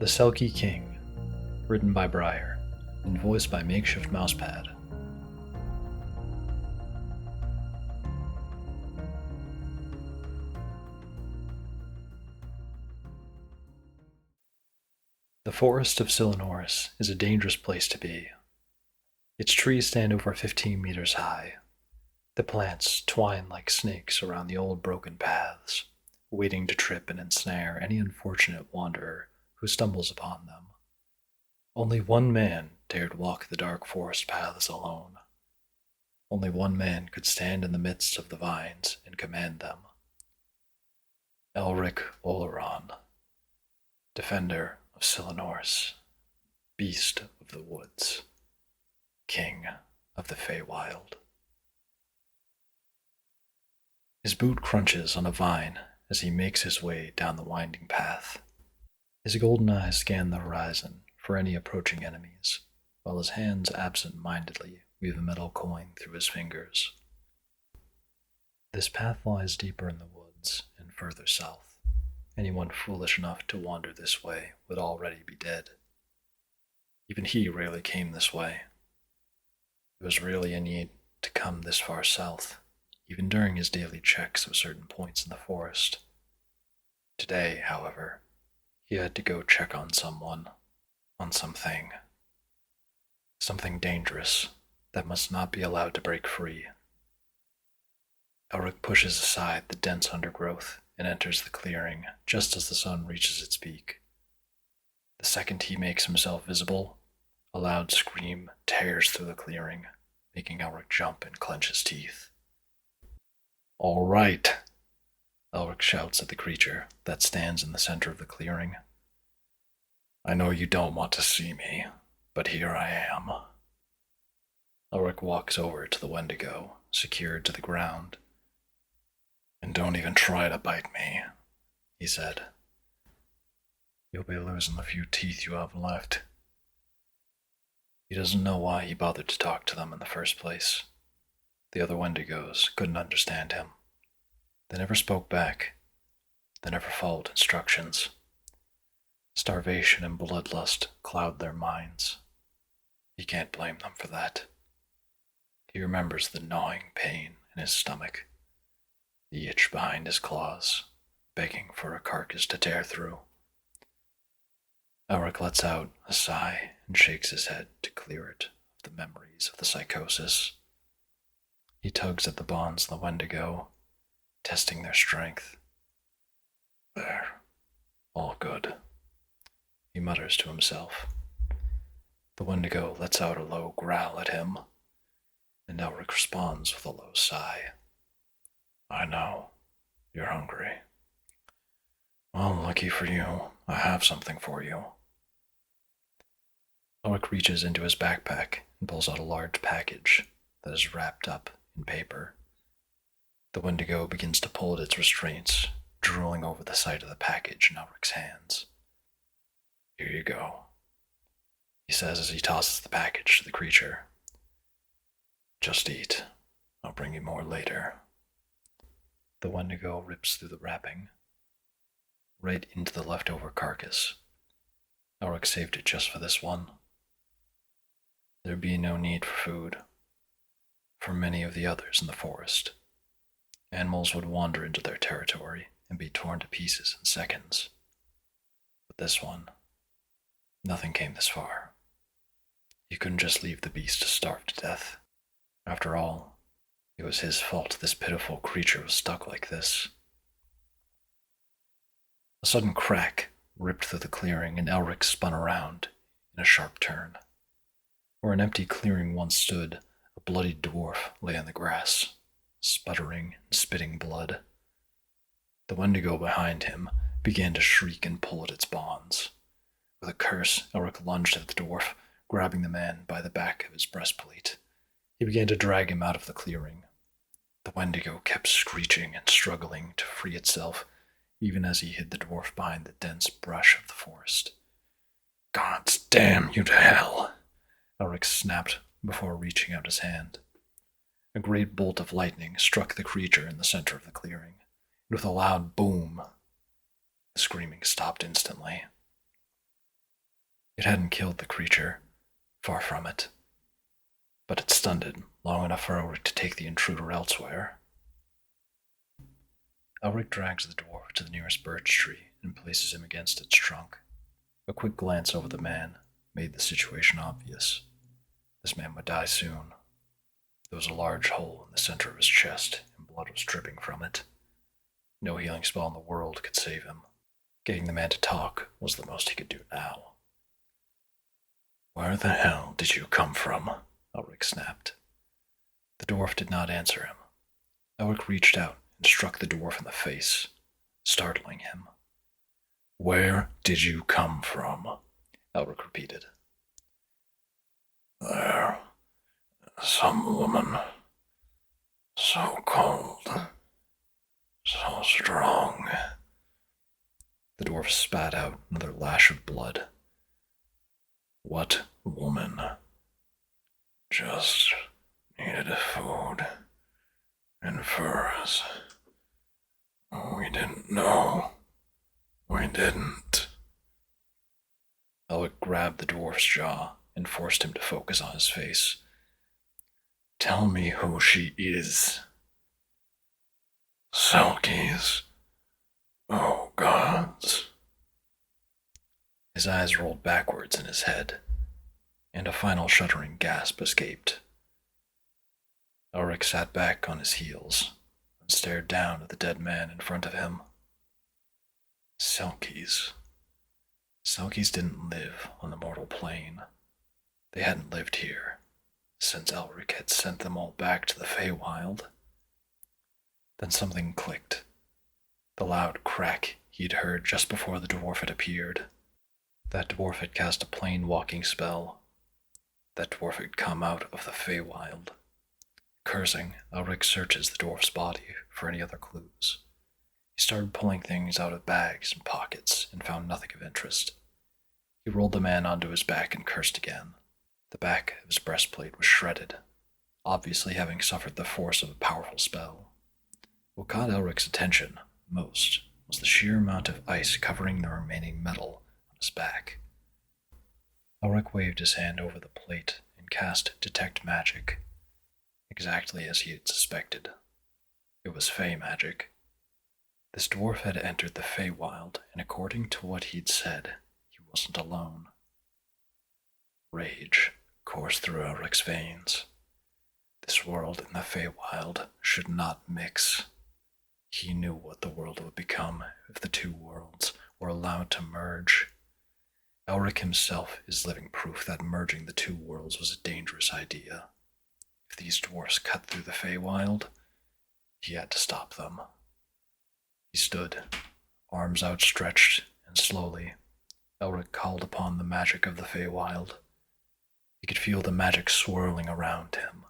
The Selkie King, written by Briar, and voiced by Makeshift Mousepad. The forest of Silenoris is a dangerous place to be. Its trees stand over 15 meters high. The plants twine like snakes around the old broken paths, waiting to trip and ensnare any unfortunate wanderer who stumbles upon them. Only one man dared walk the dark forest paths alone. Only one man could stand in the midst of the vines and command them. Elric Oleron, defender of Silenoris, beast of the woods, king of the Feywild. His boot crunches on a vine as he makes his way down the winding path. His golden eyes scan the horizon for any approaching enemies, while his hands absent-mindedly weave a metal coin through his fingers. This path lies deeper in the woods and further south. Anyone foolish enough to wander this way would already be dead. Even he rarely came this way. There was rarely a need to come this far south, even during his daily checks of certain points in the forest. Today, however, he had to go check on someone, on something. Something dangerous that must not be allowed to break free. Elric pushes aside the dense undergrowth and enters the clearing just as the sun reaches its peak. The second he makes himself visible, a loud scream tears through the clearing, making Elric jump and clench his teeth. "All right," Elric shouts at the creature that stands in the center of the clearing. "I know you don't want to see me, but here I am." Elric walks over to the Wendigo, secured to the ground. "And don't even try to bite me," he said. "You'll be losing the few teeth you have left." He doesn't know why he bothered to talk to them in the first place. The other Wendigos couldn't understand him. They never spoke back. They never followed instructions. Starvation and bloodlust cloud their minds. He can't blame them for that. He remembers the gnawing pain in his stomach, the itch behind his claws, begging for a carcass to tear through. Elric lets out a sigh and shakes his head to clear it of the memories of the psychosis. He tugs at the bonds in the Wendigo, testing their strength. "There, all good," he mutters to himself. The Wendigo lets out a low growl at him, and Elric responds with a low sigh. "I know, you're hungry. Well, lucky for you, I have something for you." Elric reaches into his backpack and pulls out a large package that is wrapped up in paper. The Wendigo begins to pull at its restraints, drooling over the sight of the package in Elric's hands. "Here you go," he says as he tosses the package to the creature. "Just eat. I'll bring you more later." The Wendigo rips through the wrapping, right into the leftover carcass. Elric saved it just for this one. There'd be no need for food for many of the others in the forest. Animals would wander into their territory and be torn to pieces in seconds. But this one, nothing came this far. You couldn't just leave the beast to starve to death. After all, it was his fault this pitiful creature was stuck like this. A sudden crack ripped through the clearing, and Elric spun around in a sharp turn. Where an empty clearing once stood, a bloodied dwarf lay in the grass, sputtering and spitting blood. The Wendigo behind him began to shriek and pull at its bonds. With a curse, Elric lunged at the dwarf, grabbing the man by the back of his breastplate. He began to drag him out of the clearing. The Wendigo kept screeching and struggling to free itself, even as he hid the dwarf behind the dense brush of the forest. "Gods damn you to hell!" Elric snapped before reaching out his hand. A great bolt of lightning struck the creature in the center of the clearing, and with a loud boom, the screaming stopped instantly. It hadn't killed the creature, far from it, but it stunned it long enough for Elric to take the intruder elsewhere. Elric drags the dwarf to the nearest birch tree and places him against its trunk. A quick glance over the man made the situation obvious. This man would die soon. There was a large hole in the center of his chest, and blood was dripping from it. No healing spell in the world could save him. Getting the man to talk was the most he could do now. "Where the hell did you come from?" Elric snapped. The dwarf did not answer him. Elric reached out and struck the dwarf in the face, startling him. "Where did you come from?" Elric repeated. "There. Some woman. So cold. So strong." The dwarf spat out another lash of blood. "What woman?" "Just needed food and furs. We didn't know. We didn't." Elric grabbed the dwarf's jaw and forced him to focus on his face. "Tell me who she is." "Selkies. Oh, gods." His eyes rolled backwards in his head, and a final shuddering gasp escaped. Elric sat back on his heels and stared down at the dead man in front of him. Selkies. Selkies didn't live on the mortal plane. They hadn't lived here since Elric had sent them all back to the Feywild. Then something clicked. The loud crack he'd heard just before the dwarf had appeared. That dwarf had cast a plain walking spell. That dwarf had come out of the Feywild. Cursing, Elric searches the dwarf's body for any other clues. He started pulling things out of bags and pockets and found nothing of interest. He rolled the man onto his back and cursed again. The back of his breastplate was shredded, obviously having suffered the force of a powerful spell. What caught Elric's attention most was the sheer amount of ice covering the remaining metal on his back. Elric waved his hand over the plate and cast Detect Magic, exactly as he had suspected. It was Fey magic. This dwarf had entered the Feywild, and according to what he'd said, he wasn't alone. Rage coursed through Elric's veins. This world and the Feywild should not mix. He knew what the world would become if the two worlds were allowed to merge. Elric himself is living proof that merging the two worlds was a dangerous idea. If these dwarfs cut through the Feywild, he had to stop them. He stood, arms outstretched, and slowly, Elric called upon the magic of the Feywild. He could feel the magic swirling around him,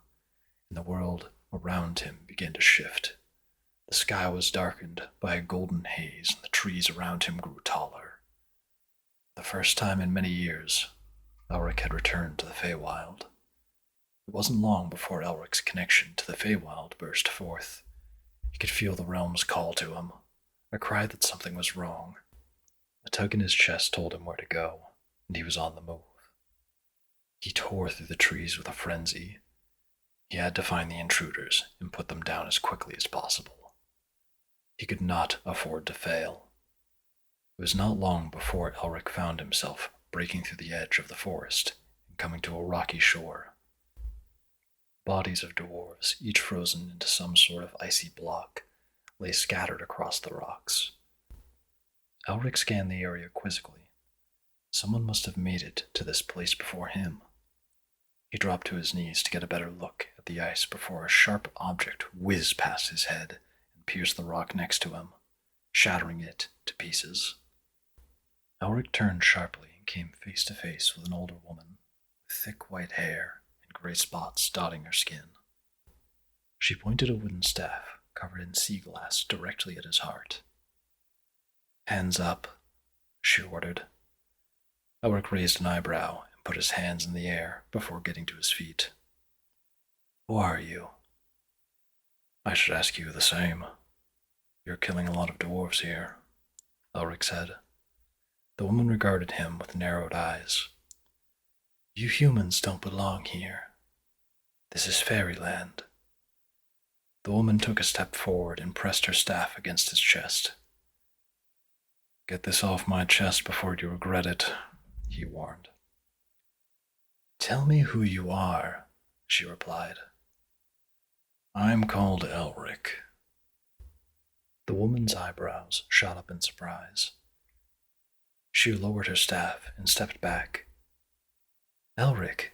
and the world around him began to shift. The sky was darkened by a golden haze, and the trees around him grew taller. The first time in many years, Elric had returned to the Feywild. It wasn't long before Elric's connection to the Feywild burst forth. He could feel the realms call to him, a cry that something was wrong. A tug in his chest told him where to go, and he was on the move. He tore through the trees with a frenzy. He had to find the intruders and put them down as quickly as possible. He could not afford to fail. It was not long before Elric found himself breaking through the edge of the forest and coming to a rocky shore. Bodies of dwarves, each frozen into some sort of icy block, lay scattered across the rocks. Elric scanned the area quizzically. Someone must have made it to this place before him. He dropped to his knees to get a better look at the ice before a sharp object whizzed past his head and pierced the rock next to him, shattering it to pieces. Elric turned sharply and came face to face with an older woman with thick white hair and gray spots dotting her skin. She pointed a wooden staff covered in sea glass directly at his heart. "Hands up," she ordered. Elric raised an eyebrow and put his hands in the air before getting to his feet. "Who are you?" "I should ask you the same. You're killing a lot of dwarves here," Elric said. The woman regarded him with narrowed eyes. You humans don't belong here. This is fairyland. The woman took a step forward and pressed her staff against his chest. Get this off my chest before you regret it, he warned. Tell me who you are, she replied. I'm called Elric. The woman's eyebrows shot up in surprise. She lowered her staff and stepped back. Elric,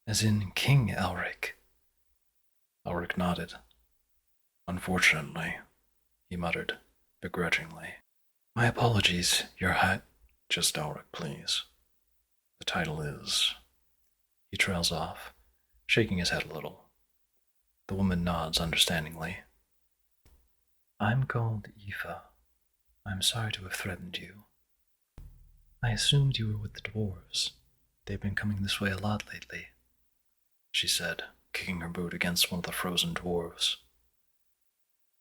as in King Elric. Elric nodded. Unfortunately, he muttered, begrudgingly. My apologies, Your High. Just Elric, please. The title is. He trails off, shaking his head a little. The woman nods understandingly. I'm called Aoife. I'm sorry to have threatened you. I assumed you were with the dwarves. They've been coming this way a lot lately, she said, kicking her boot against one of the frozen dwarves.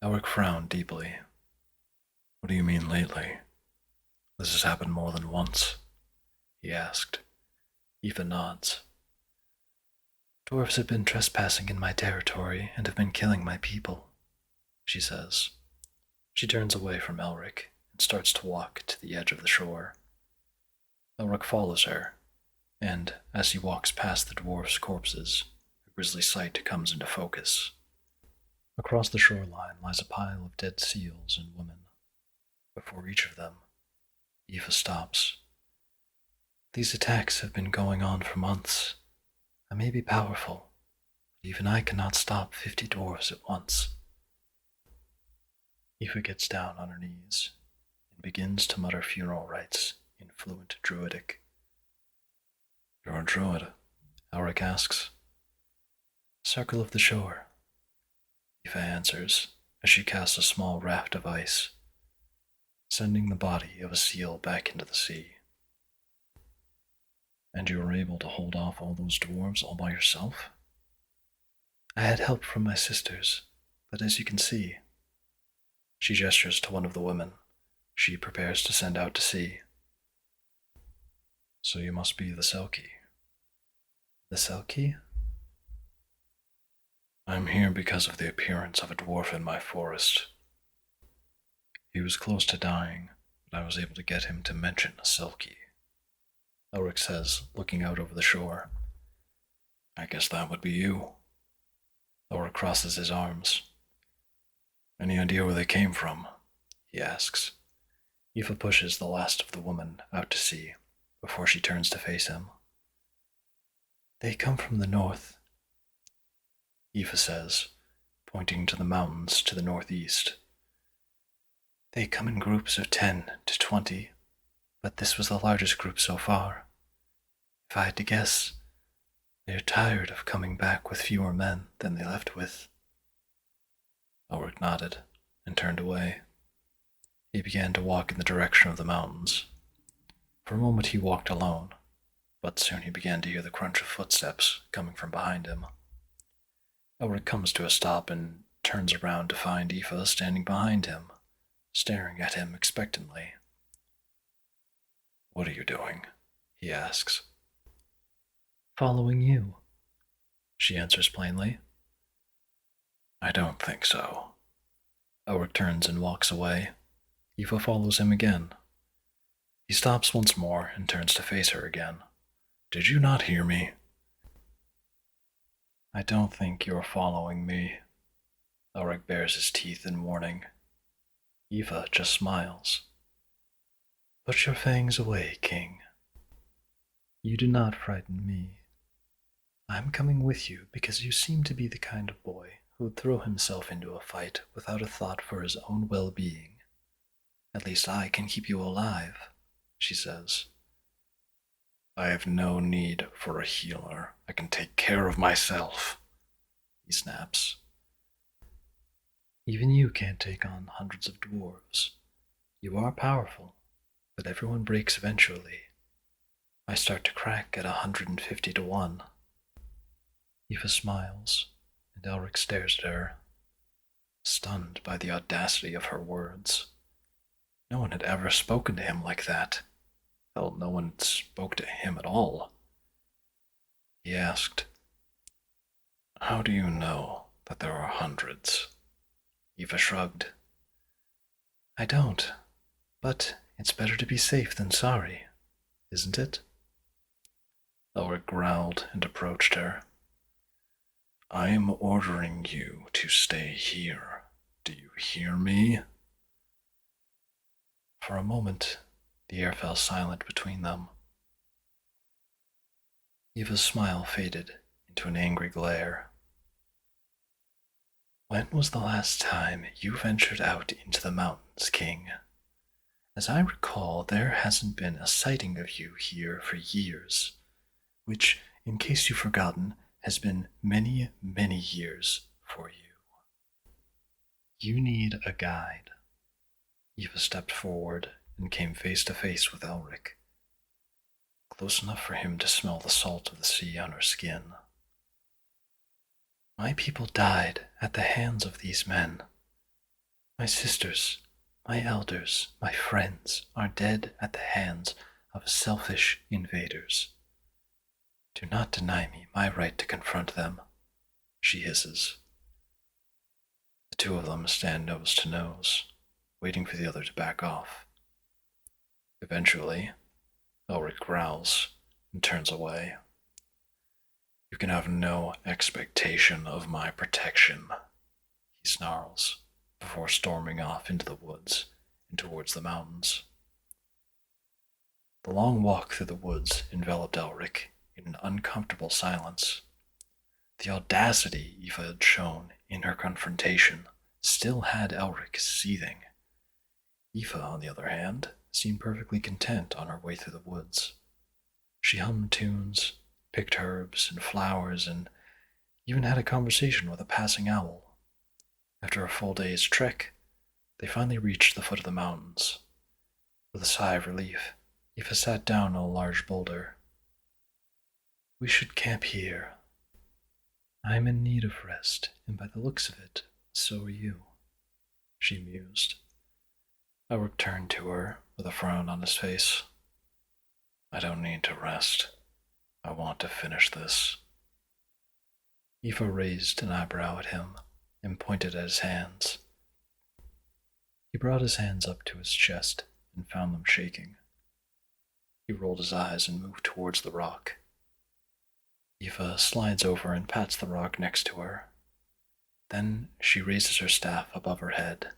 Elric frowned deeply. What do you mean lately? This has happened more than once, he asked. Aoife nods. Dwarves have been trespassing in my territory and have been killing my people, she says. She turns away from Elric and starts to walk to the edge of the shore. Elric follows her, and as he walks past the dwarfs' corpses, a grisly sight comes into focus. Across the shoreline lies a pile of dead seals and women. Before each of them, Aoife stops. These attacks have been going on for months. I may be powerful, but even I cannot stop 50 dwarves at once. Aoife gets down on her knees and begins to mutter funeral rites in fluent druidic. You're a druid, Elric asks. Circle of the shore, Aoife answers as she casts a small raft of ice, sending the body of a seal back into the sea. And you were able to hold off all those dwarves all by yourself? I had help from my sisters, but as you can see, she gestures to one of the women she prepares to send out to sea. So you must be the Selkie. The Selkie? I'm here because of the appearance of a dwarf in my forest. He was close to dying, but I was able to get him to mention a Selkie. Elric says, looking out over the shore. I guess that would be you. Elric crosses his arms. Any idea where they came from? He asks. Aoife pushes the last of the woman out to sea before she turns to face him. They come from the north, Aoife says, pointing to the mountains to the northeast. They come in groups of 10 to 20, but this was the largest group so far. If I had to guess, they're tired of coming back with fewer men than they left with. Elric nodded and turned away. He began to walk in the direction of the mountains. For a moment he walked alone, but soon he began to hear the crunch of footsteps coming from behind him. Elric comes to a stop and turns around to find Aoife standing behind him, staring at him expectantly. What are you doing? He asks. Following you, she answers plainly. I don't think so. Elric turns and walks away. Aoife follows him again. He stops once more and turns to face her again. Did you not hear me? I don't think you're following me. Elric bares his teeth in warning. Aoife just smiles. Put your fangs away, King. You do not frighten me. I'm coming with you because you seem to be the kind of boy who would throw himself into a fight without a thought for his own well-being. At least I can keep you alive, she says. I have no need for a healer. I can take care of myself, he snaps. Even you can't take on hundreds of dwarves. You are powerful, but everyone breaks eventually. I start to crack at 150 to 1. Aoife smiles, and Elric stares at her, stunned by the audacity of her words. No one had ever spoken to him like that. Hell, no one spoke to him at all. he asked. How do you know that there are hundreds? Eva shrugged. I don't, but it's better to be safe than sorry, isn't it? Elric growled and approached her. I am ordering you to stay here. Do you hear me? For a moment, the air fell silent between them. Eva's smile faded into an angry glare. When was the last time you ventured out into the mountains, King? As I recall, there hasn't been a sighting of you here for years, which, in case you've forgotten, has been many, many years for you. You need a guide. Eva stepped forward and came face to face with Elric, close enough for him to smell the salt of the sea on her skin. My people died at the hands of these men. My sisters, my elders, my friends are dead at the hands of selfish invaders. Do not deny me my right to confront them, she hisses. The two of them stand nose to nose, waiting for the other to back off. Eventually, Elric growls and turns away. You can have no expectation of my protection, he snarls, before storming off into the woods and towards the mountains. The long walk through the woods enveloped Elric in an uncomfortable silence. The audacity Eva had shown in her confrontation still had Elric seething. Eva, on the other hand, seemed perfectly content on her way through the woods. She hummed tunes, picked herbs and flowers, and even had a conversation with a passing owl. After a full day's trek, they finally reached the foot of the mountains. With a sigh of relief, Eva sat down on a large boulder. We should camp here. I'm in need of rest, and by the looks of it, so are you, she mused. Elric turned to her with a frown on his face. I don't need to rest. I want to finish this. Eva raised an eyebrow at him and pointed at his hands. He brought his hands up to his chest and found them shaking. He rolled his eyes and moved towards the rock. Eva slides over and pats the rock next to her. Then she raises her staff above her head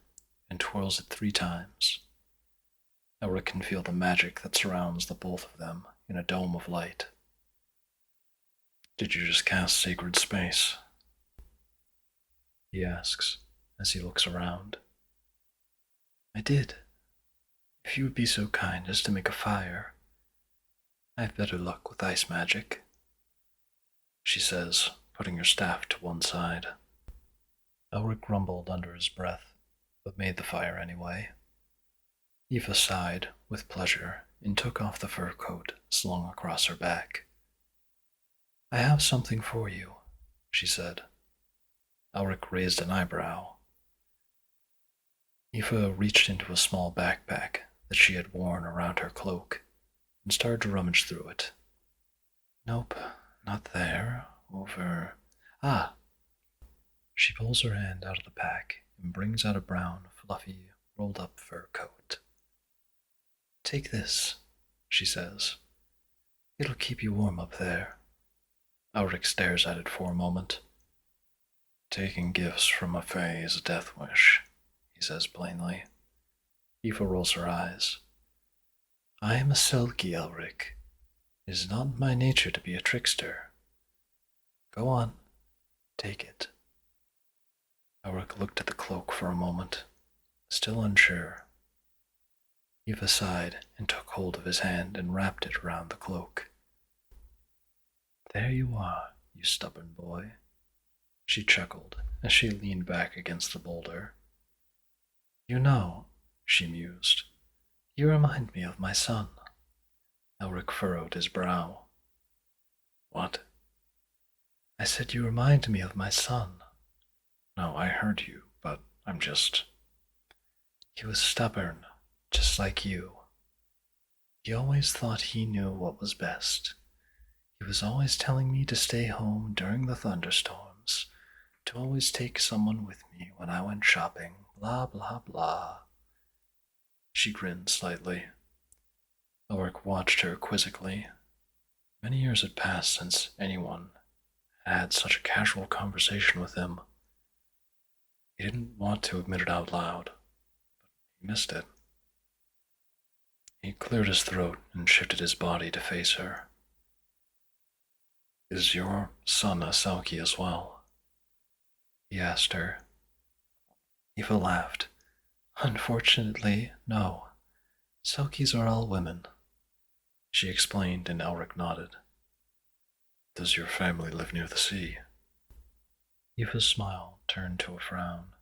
and twirls it 3 times. Elric can feel the magic that surrounds the both of them in a dome of light. Did you just cast sacred space? He asks as he looks around. I did. If you would be so kind as to make a fire. I have better luck with ice magic, she says, putting her staff to one side. Elric grumbled under his breath, but made the fire anyway. Eva sighed with pleasure and took off the fur coat slung across her back. I have something for you, she said. Elric raised an eyebrow. Eva reached into a small backpack that she had worn around her cloak and started to rummage through it. Nope, not there. Over. Ah! She pulls her hand out of the pack and brings out a brown, fluffy, rolled-up fur coat. Take this, she says. It'll keep you warm up there. Elric stares at it for a moment. Taking gifts from a fae is a death wish, he says plainly. Eva rolls her eyes. I am a Selkie, Elric. It is not my nature to be a trickster. Go on, take it. Elric looked at the cloak for a moment, still unsure. Eva sighed and took hold of his hand and wrapped it around the cloak. There you are, you stubborn boy, she chuckled as she leaned back against the boulder. You know, she mused, you remind me of my son. Elric furrowed his brow. What? I said you remind me of my son. No, I heard you, but I'm just... He was stubborn, just like you. He always thought he knew what was best. He was always telling me to stay home during the thunderstorms, to always take someone with me when I went shopping, blah blah blah. She grinned slightly. Elric watched her quizzically. Many years had passed since anyone had had such a casual conversation with him. He didn't want to admit it out loud, but he missed it. He cleared his throat and shifted his body to face her. Is your son a Selkie as well? He asked her. Eva laughed. Unfortunately, no. Selkies are all women. She explained, and Elric nodded. Does your family live near the sea? Eva's smile turned to a frown.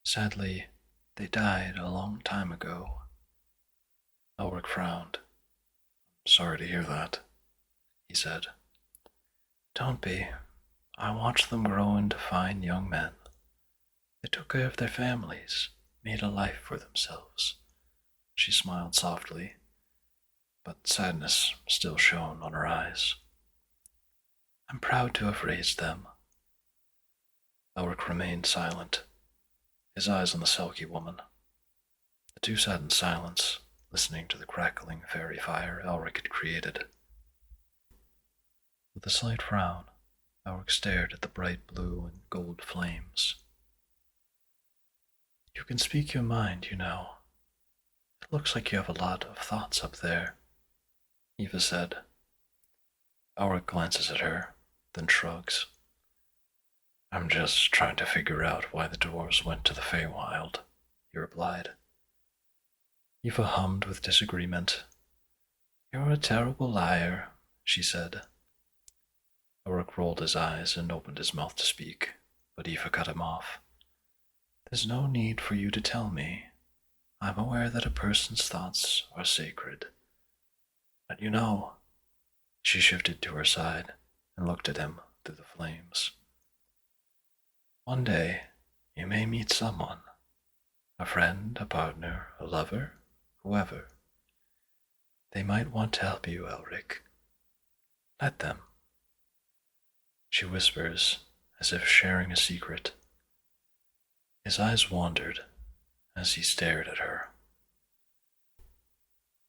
Sadly, they died a long time ago. Elric frowned. Sorry to hear that, he said. Don't be. I watched them grow into fine young men. They took care of their families, made a life for themselves. She smiled softly, but sadness still shone on her eyes. I'm proud to have raised them. Elric remained silent, his eyes on the Selkie woman. The two sat in silence, listening to the crackling fairy fire Elric had created. With a slight frown, Elric stared at the bright blue and gold flames. You can speak your mind, you know. It looks like you have a lot of thoughts up there, Eva said. Elric glances at her, then shrugs. I'm just trying to figure out why the dwarves went to the Feywild, he replied. Eva hummed with disagreement. You're a terrible liar, she said. Elric rolled his eyes and opened his mouth to speak, but Eva cut him off. There's no need for you to tell me. I'm aware that a person's thoughts are sacred. But you know, she shifted to her side and looked at him through the flames. One day, you may meet someone, a friend, a partner, a lover, whoever. They might want to help you, Elric. Let them. She whispers, as if sharing a secret. His eyes wandered as he stared at her.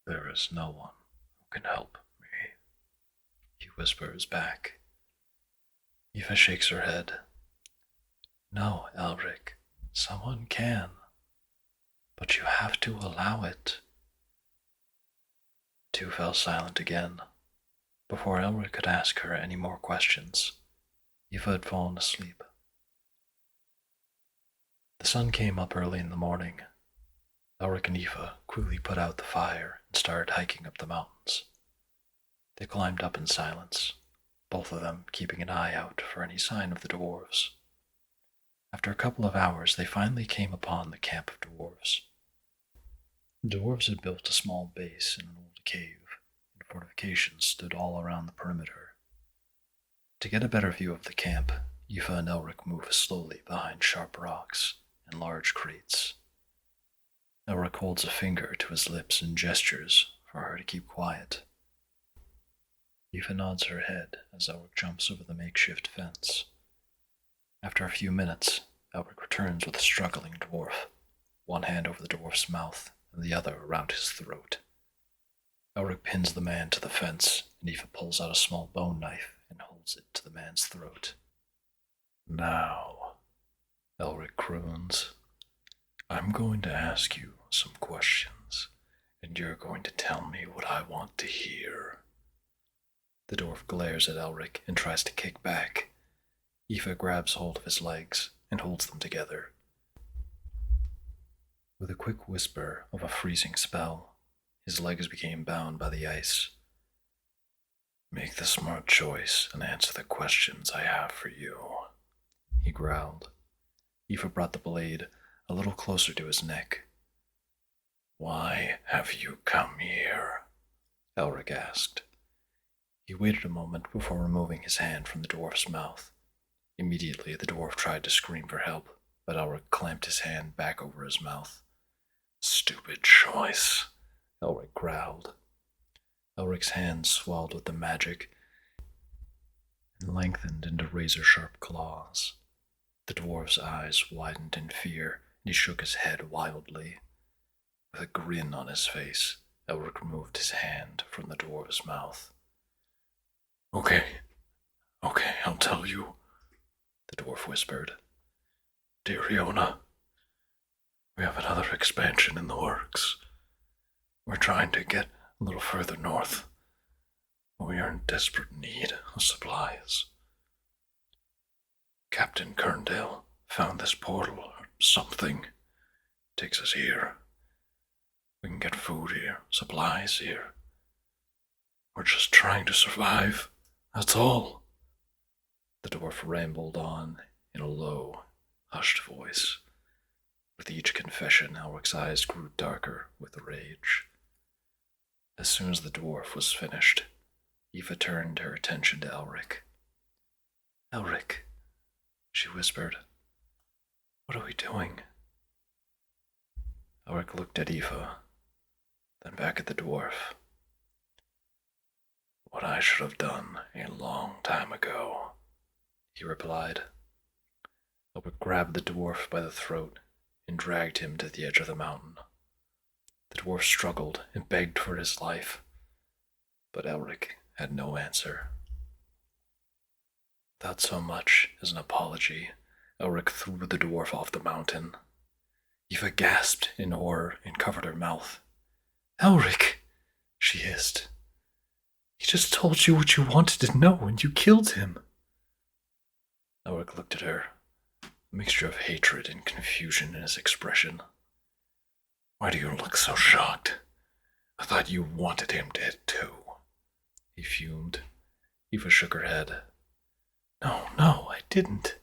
There is no one who can help me, he whispers back. Eva shakes her head. No, Elric, someone can, but you have to allow it. The two fell silent again. Before Elric could ask her any more questions, Eva had fallen asleep. The sun came up early in the morning. Elric and Eva quickly put out the fire and started hiking up the mountains. They climbed up in silence, both of them keeping an eye out for any sign of the dwarves. After a couple of hours, they finally came upon the camp of dwarves. The dwarves had built a small base in an old cave, and fortifications stood all around the perimeter. To get a better view of the camp, Eva and Elric moved slowly behind sharp rocks and large crates. Elric holds a finger to his lips and gestures for her to keep quiet. Eva nods her head as Elric jumps over the makeshift fence. After a few minutes, Elric returns with a struggling dwarf, one hand over the dwarf's mouth and the other around his throat. Elric pins the man to the fence, and Eva pulls out a small bone knife and holds it to the man's throat. Now, Elric croons, I'm going to ask you some questions, and you're going to tell me what I want to hear. The dwarf glares at Elric and tries to kick back. Eva grabs hold of his legs and holds them together. With a quick whisper of a freezing spell, his legs became bound by the ice. Make the smart choice and answer the questions I have for you, he growled. Eva brought the blade a little closer to his neck. Why have you come here? Elric asked. He waited a moment before removing his hand from the dwarf's mouth. Immediately, the dwarf tried to scream for help, but Elric clamped his hand back over his mouth. Stupid choice, Elric growled. Elric's hand swelled with the magic and lengthened into razor-sharp claws. The dwarf's eyes widened in fear, and he shook his head wildly. With a grin on his face, Elric removed his hand from the dwarf's mouth. Okay, I'll tell you, the dwarf whispered. Dear Iona, we have another expansion in the works. We're trying to get a little further north, but we are in desperate need of supplies. Captain Kerndale found this portal or something. Takes us here. We can get food here, supplies here. We're just trying to survive, that's all. The dwarf rambled on in a low, hushed voice. With each confession, Elric's eyes grew darker with rage. As soon as the dwarf was finished, Aoife turned her attention to Elric. Elric, she whispered, what are we doing? Elric looked at Aoife, then back at the dwarf. What I should have done a long time ago, he replied. Elric grabbed the dwarf by the throat and dragged him to the edge of the mountain. The dwarf struggled and begged for his life, but Elric had no answer. Without so much as an apology, Elric threw the dwarf off the mountain. Aoife gasped in horror and covered her mouth. Elric, she hissed. He just told you what you wanted to know and you killed him. Elric looked at her, a mixture of hatred and confusion in his expression. Why do you look so shocked? I thought you wanted him dead too, he fumed. Aoife shook her head. No, I didn't.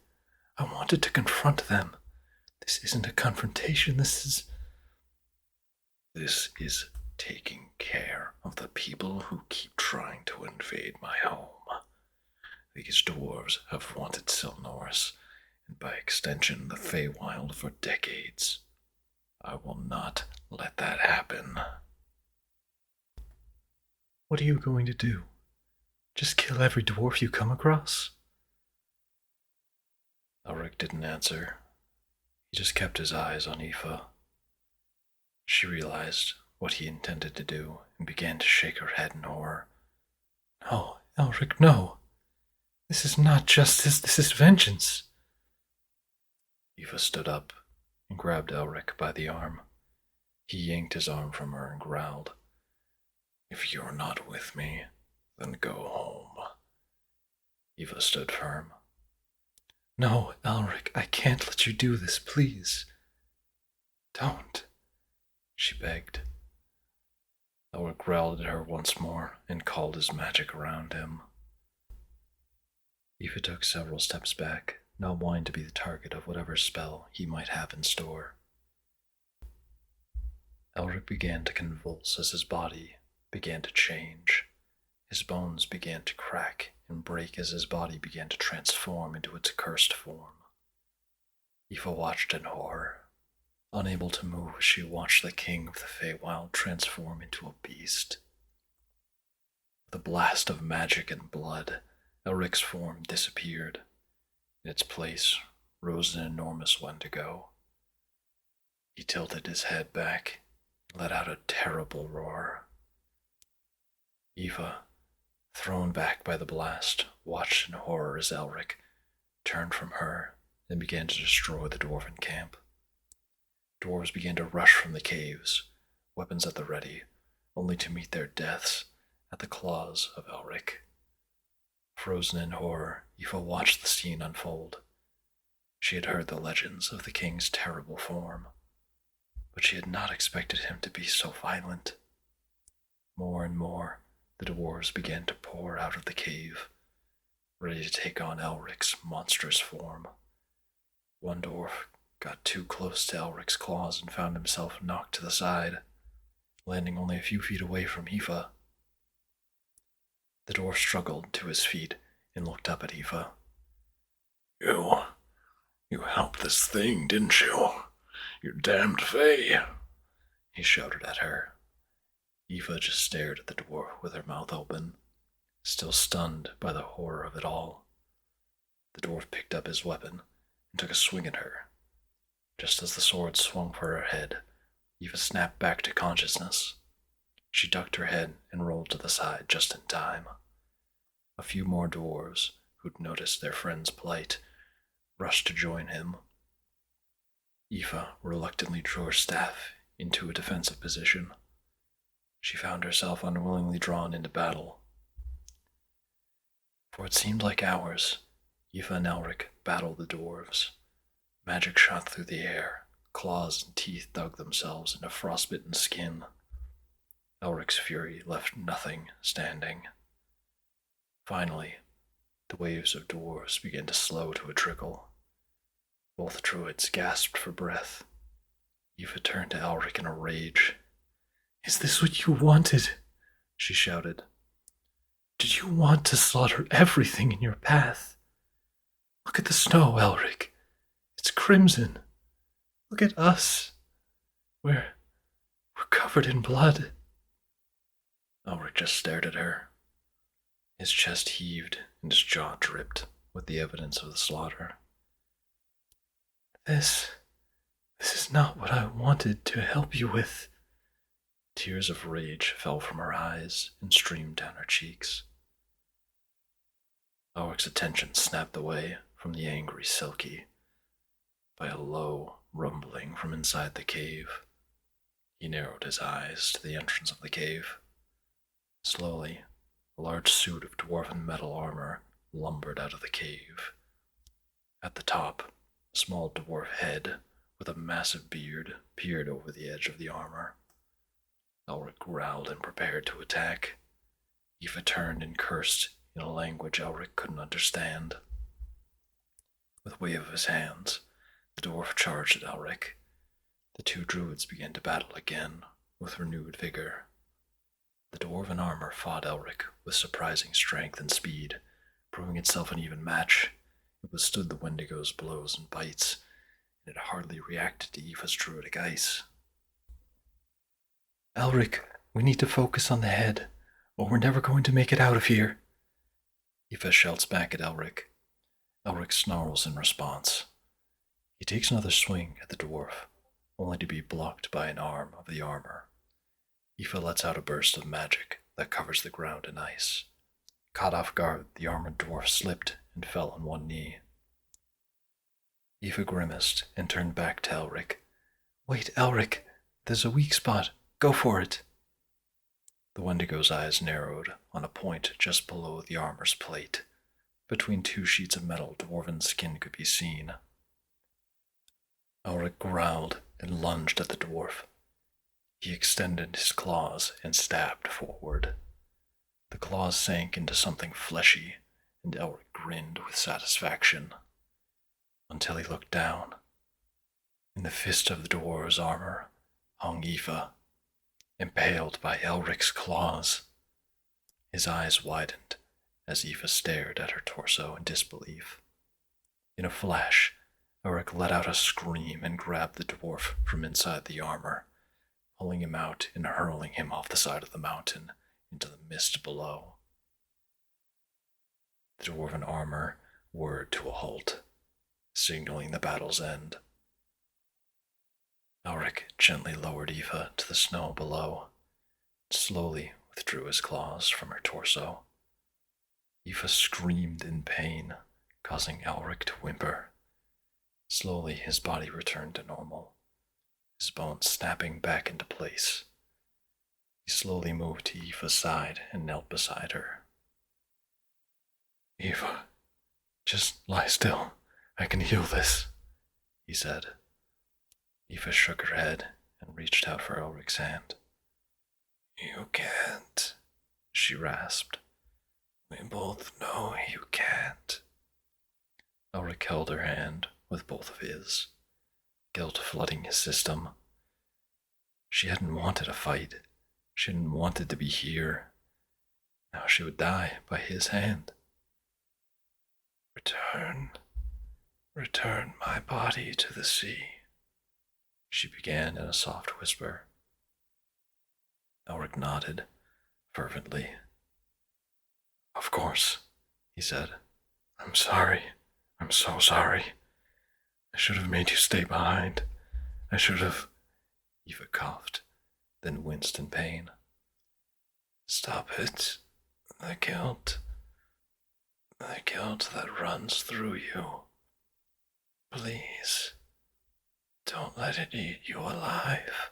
I wanted to confront them. This isn't a confrontation, This is taking care of the people who keep trying to invade my home. These dwarves have wanted Silnorris, and by extension the Feywild, for decades. I will not let that happen. What are you going to do? Just kill every dwarf you come across? Elric didn't answer. He just kept his eyes on Aoife. She realized what he intended to do and began to shake her head in horror. No, Elric, no. This is not justice, this is vengeance. Aoife stood up and grabbed Elric by the arm. He yanked his arm from her and growled, If you're not with me, then go home. Aoife stood firm. No, Elric, I can't let you do this, please. Don't, she begged. Elric growled at her once more and called his magic around him. Aoife took several steps back, not wanting to be the target of whatever spell he might have in store. Elric began to convulse as his body began to change. His bones began to crack and break as his body began to transform into its cursed form. Aoife watched in horror. Unable to move, she watched the king of the Feywild transform into a beast. With a blast of magic and blood, Elric's form disappeared. In its place rose an enormous Wendigo. He tilted his head back and let out a terrible roar. Aoife, thrown back by the blast, watched in horror as Elric turned from her and began to destroy the dwarven camp. Dwarves began to rush from the caves, weapons at the ready, only to meet their deaths at the claws of Elric. Frozen in horror, Aoife watched the scene unfold. She had heard the legends of the king's terrible form, but she had not expected him to be so violent. More and more, the dwarves began to pour out of the cave, ready to take on Elric's monstrous form. One dwarf got too close to Elric's claws and found himself knocked to the side, landing only a few feet away from Aoife. The dwarf struggled to his feet and looked up at Aoife. You helped this thing, didn't you? You damned Fey, he shouted at her. Aoife just stared at the dwarf with her mouth open, still stunned by the horror of it all. The dwarf picked up his weapon and took a swing at her. Just as the sword swung for her head, Eva snapped back to consciousness. She ducked her head and rolled to the side just in time. A few more dwarves, who'd noticed their friend's plight, rushed to join him. Eva reluctantly drew her staff into a defensive position. She found herself unwillingly drawn into battle. For it seemed like hours, Eva and Elric battled the dwarves. Magic shot through the air, claws and teeth dug themselves into frostbitten skin. Elric's fury left nothing standing. Finally, the waves of dwarves began to slow to a trickle. Both druids gasped for breath. Eva turned to Elric in a rage. "Is this what you wanted?" she shouted. "Did you want to slaughter everything in your path? Look at the snow, Elric. It's crimson. Look at us. We're covered in blood." Elric just stared at her. His chest heaved and his jaw dripped with the evidence of the slaughter. This is not what I wanted to help you with." Tears of rage fell from her eyes and streamed down her cheeks. Elric's attention snapped away from the angry Selkie by a low rumbling from inside the cave. He narrowed his eyes to the entrance of the cave. Slowly, a large suit of dwarven metal armor lumbered out of the cave. At the top, a small dwarf head with a massive beard peered over the edge of the armor. Elric growled and prepared to attack. Eva turned and cursed in a language Elric couldn't understand. With a wave of his hands, the dwarf charged at Elric. The two druids began to battle again with renewed vigor. The dwarven armor fought Elric with surprising strength and speed, proving itself an even match. It withstood the Wendigo's blows and bites, and it hardly reacted to Eva's druidic ice. "Elric, we need to focus on the head, or we're never going to make it out of here." Eva shouts back at Elric. Elric snarls in response. He takes another swing at the dwarf, only to be blocked by an arm of the armor. Eva lets out a burst of magic that covers the ground in ice. Caught off guard, the armored dwarf slipped and fell on one knee. Eva grimaced and turned back to Elric. "Wait, Elric, there's a weak spot. Go for it." The Wendigo's eyes narrowed on a point just below the armor's plate. Between two sheets of metal, dwarven skin could be seen. Elric growled and lunged at the dwarf. He extended his claws and stabbed forward. The claws sank into something fleshy, and Elric grinned with satisfaction. Until he looked down. In the fist of the dwarf's armor hung Eva, impaled by Elric's claws. His eyes widened as Eva stared at her torso in disbelief. In a flash, Elric let out a scream and grabbed the dwarf from inside the armor, pulling him out and hurling him off the side of the mountain into the mist below. The dwarven armor whirred to a halt, signaling the battle's end. Elric gently lowered Eva to the snow below, and slowly withdrew his claws from her torso. Eva screamed in pain, causing Elric to whimper. Slowly his body returned to normal, his bones snapping back into place. He slowly moved to Eva's side and knelt beside her. "Eva, just lie still. I can heal this," he said. Eva shook her head and reached out for Elric's hand. "You can't," she rasped. "We both know you can't." Elric held her hand with both of his, guilt flooding his system. She hadn't wanted a fight. She hadn't wanted to be here. Now she would die by his hand. Return my body to the sea," she began in a soft whisper. Elric nodded fervently. "Of course," he said. "I'm sorry. I'm so sorry. I should have made you stay behind. I should have. Eva coughed, then winced in pain. Stop it. The guilt. The guilt that runs through you. Please, don't let it eat you alive.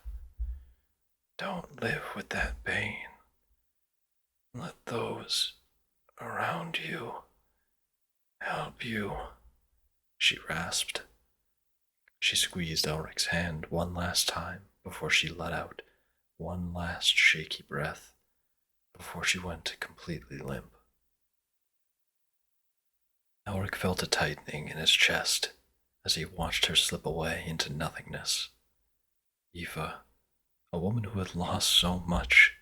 Don't live with that pain. Let those around you help you, she rasped. She squeezed Elric's hand one last time before she let out one last shaky breath before she went completely limp. Elric felt a tightening in his chest as he watched her slip away into nothingness. Eva, a woman who had lost so much,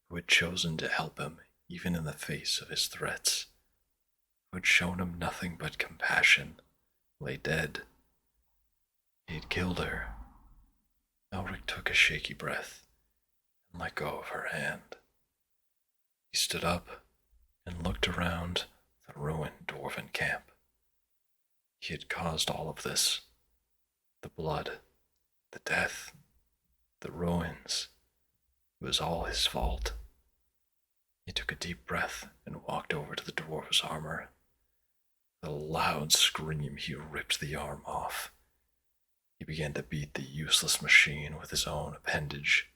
who had chosen to help him even in the face of his threats, who had shown him nothing but compassion, lay dead. He had killed her. Elric took a shaky breath and let go of her hand. He stood up and looked around the ruined dwarven camp. He had caused all of this. The blood, the death, the ruins. It was all his fault. He took a deep breath and walked over to the dwarf's armor. With a loud scream, he ripped the arm off. He began to beat the useless machine with his own appendage,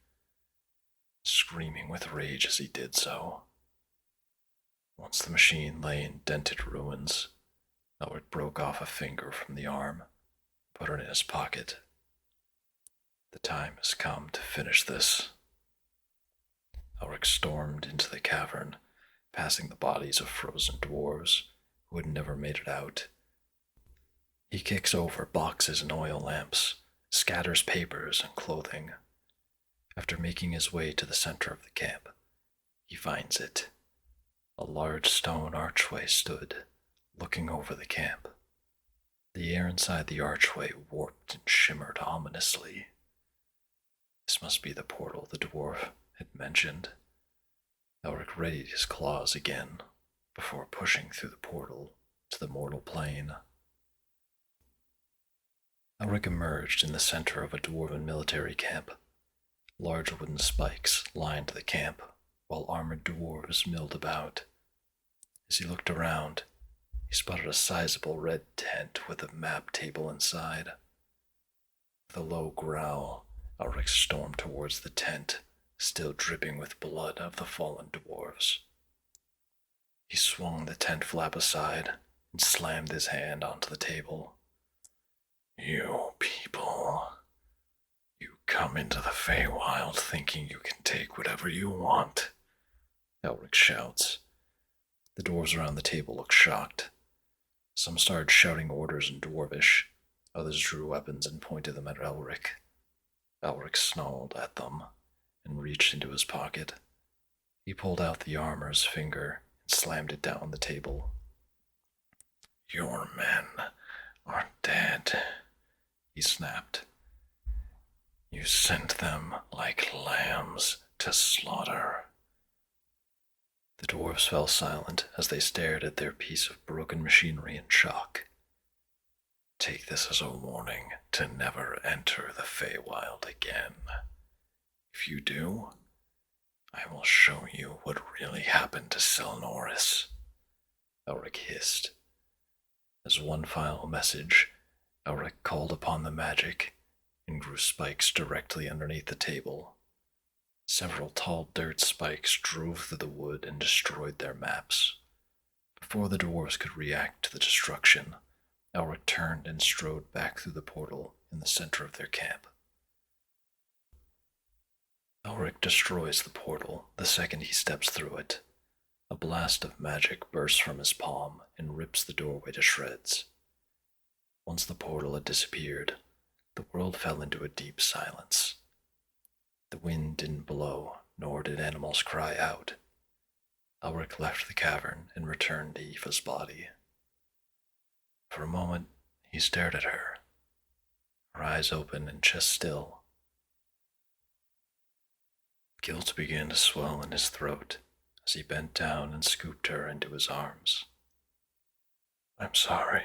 screaming with rage as he did so. Once the machine lay in dented ruins, Elric broke off a finger from the arm, put it in his pocket. The time has come to finish this. Elric stormed into the cavern, passing the bodies of frozen dwarves who had never made it out. He kicks over boxes and oil lamps, scatters papers and clothing. After making his way to the center of the camp, he finds it. A large stone archway stood, looking over the camp. The air inside the archway warped and shimmered ominously. This must be the portal the dwarf had mentioned. Elric readied his claws again before pushing through the portal to the mortal plane. Elric emerged in the center of a dwarven military camp. Large wooden spikes lined the camp, while armored dwarves milled about. As he looked around, he spotted a sizable red tent with a map table inside. With a low growl, Elric stormed towards the tent, still dripping with blood of the fallen dwarves. He swung the tent flap aside and slammed his hand onto the table. You people, you come into the Feywild thinking you can take whatever you want, Elric shouts. The dwarves around the table look shocked. Some started shouting orders in Dwarvish. Others drew weapons and pointed them at Elric. Elric snarled at them and reached into his pocket. He pulled out the armor's finger and slammed it down the table. Your men are dead, he snapped. You sent them like lambs to slaughter. The dwarves fell silent as they stared at their piece of broken machinery in shock. Take this as a warning to never enter the Feywild again. If you do, I will show you what really happened to Selnoris, Elric hissed. As one final message, Elric called upon the magic and grew spikes directly underneath the table. Several tall dirt spikes drove through the wood and destroyed their maps. Before the dwarves could react to the destruction, Elric turned and strode back through the portal in the center of their camp. Elric destroys the portal the second he steps through it. A blast of magic bursts from his palm and rips the doorway to shreds. Once the portal had disappeared, the world fell into a deep silence. The wind didn't blow, nor did animals cry out. Elric left the cavern and returned to Aoife's body. For a moment, he stared at her, her eyes open and chest still. Guilt began to swell in his throat as he bent down and scooped her into his arms. I'm sorry,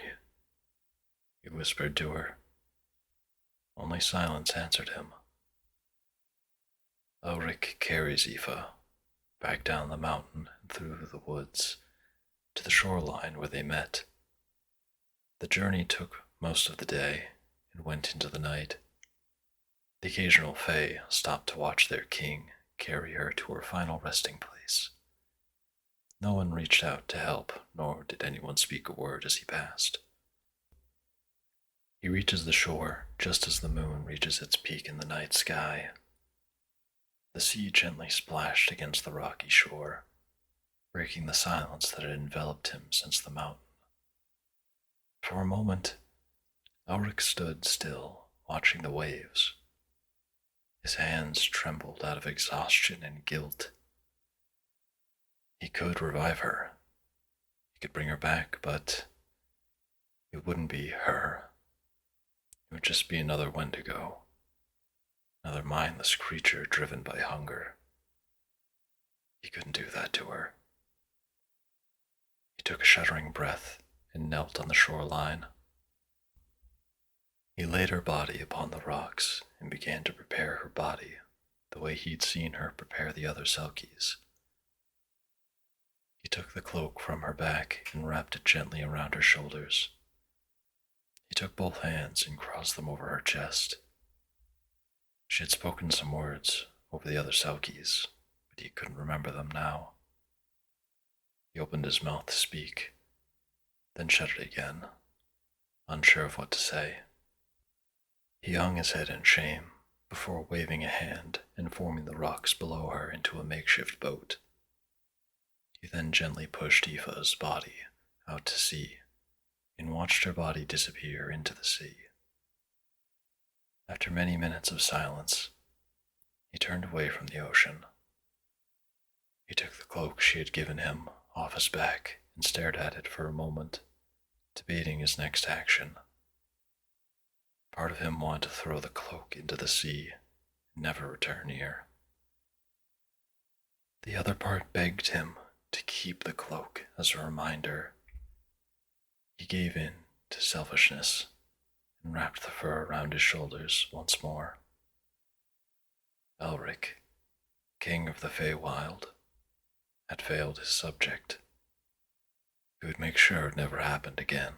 he whispered to her. Only silence answered him. Elric carries Aoife back down the mountain and through the woods to the shoreline where they met. The journey took most of the day and went into the night. The occasional Fae stopped to watch their king carry her to her final resting place. No one reached out to help, nor did anyone speak a word as he passed. He reaches the shore just as the moon reaches its peak in the night sky. The sea gently splashed against the rocky shore, breaking the silence that had enveloped him since the mountain. For a moment, Elric stood still, watching the waves. His hands trembled out of exhaustion and guilt. He could revive her. He could bring her back, but it wouldn't be her. It would just be another Wendigo, another mindless creature driven by hunger. He couldn't do that to her. He took a shuddering breath and knelt on the shoreline. He laid her body upon the rocks and began to prepare her body the way he'd seen her prepare the other Selkies. He took the cloak from her back and wrapped it gently around her shoulders. He took both hands and crossed them over her chest. She had spoken some words over the other Selkies, but he couldn't remember them now. He opened his mouth to speak, then shut it again, unsure of what to say. He hung his head in shame before waving a hand and forming the rocks below her into a makeshift boat. He then gently pushed Aoife's body out to sea and watched her body disappear into the sea. After many minutes of silence, he turned away from the ocean. He took the cloak she had given him off his back and stared at it for a moment, debating his next action. Part of him wanted to throw the cloak into the sea and never return here. The other part begged him to keep the cloak as a reminder. He gave in to selfishness and wrapped the fur around his shoulders once more. Elric, king of the Feywild, had failed his subject. He would make sure it never happened again.